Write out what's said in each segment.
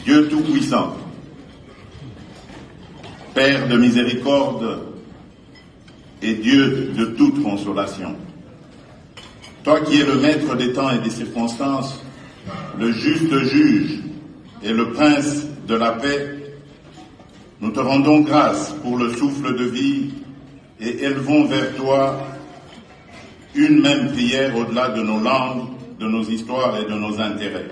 Dieu Tout-Puissant, Père de miséricorde et Dieu de toute consolation, toi qui es le maître des temps et des circonstances, le juste juge et le prince de la paix, nous te rendons grâce pour le souffle de vie et élevons vers toi une même prière au-delà de nos langues, de nos histoires et de nos intérêts.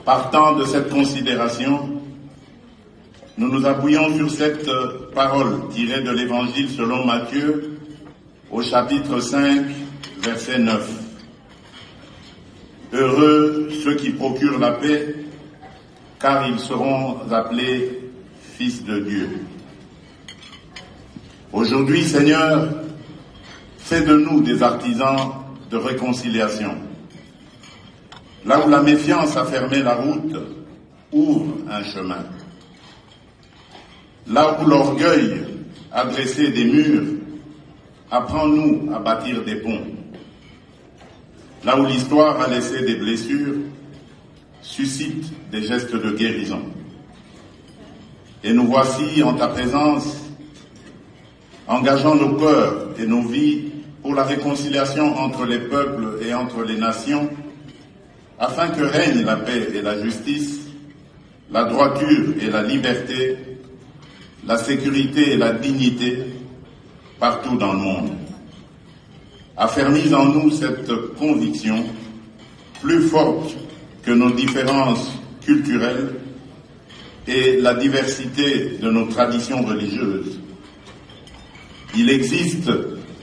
Partant de cette considération, nous nous appuyons sur cette parole tirée de l'Évangile selon Matthieu au chapitre 5, verset 9. Heureux ceux qui procurent la paix, car ils seront appelés fils de Dieu. Aujourd'hui, Seigneur, fais de nous des artisans de réconciliation. Là où la méfiance a fermé la route, ouvre un chemin. Là où l'orgueil a dressé des murs, apprends-nous à bâtir des ponts. Là où l'histoire a laissé des blessures, suscite des gestes de guérison. Et nous voici en ta présence, engageant nos cœurs et nos vies pour la réconciliation entre les peuples et entre les nations, afin que règne la paix et la justice, la droiture et la liberté, la sécurité et la dignité partout dans le monde. Affermis en nous cette conviction, plus forte que nos différences culturelles et la diversité de nos traditions religieuses. Il existe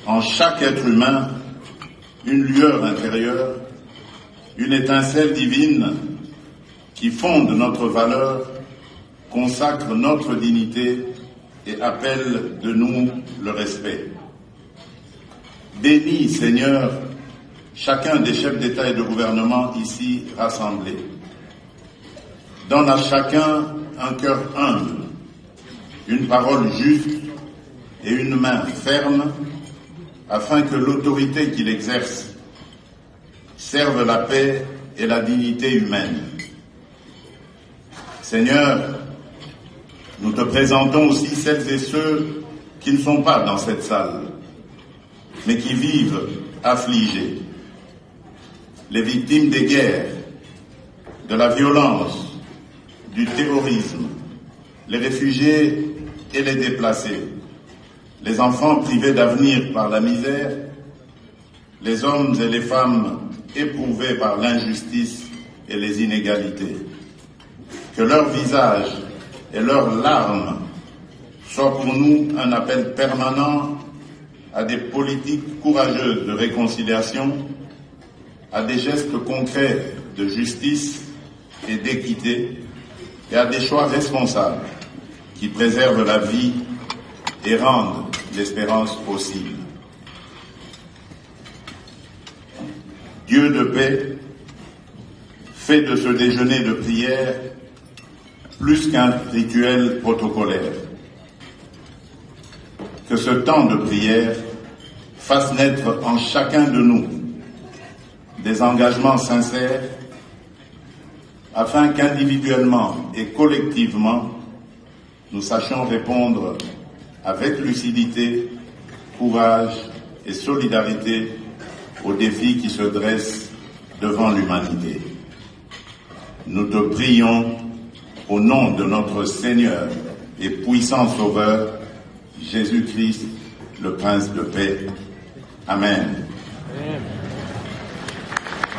en chaque être humain une lueur intérieure, une étincelle divine qui fonde notre valeur, consacre notre dignité et appelle de nous le respect. Bénis, Seigneur, chacun des chefs d'État et de gouvernement ici rassemblés. Donne à chacun un cœur humble, une parole juste et une main ferme, afin que l'autorité qu'il exerce serve la paix et la dignité humaine. Seigneur, nous te présentons aussi celles et ceux qui ne sont pas dans cette salle, mais qui vivent affligés. Les victimes des guerres, de la violence, du terrorisme, les réfugiés et les déplacés, les enfants privés d'avenir par la misère, les hommes et les femmes éprouvés par l'injustice et les inégalités. Que leur visage et leurs larmes soient pour nous un appel permanent à des politiques courageuses de réconciliation, à des gestes concrets de justice et d'équité, et à des choix responsables qui préservent la vie et rendent l'espérance possible. Dieu de paix, fais de ce déjeuner de prière plus qu'un rituel protocolaire. Que ce temps de prière fasse naître en chacun de nous des engagements sincères afin qu'individuellement et collectivement, nous sachions répondre avec lucidité, courage et solidarité aux défis qui se dressent devant l'humanité. Nous te prions au nom de notre Seigneur et puissant Sauveur, Jésus-Christ, le Prince de paix. Amen.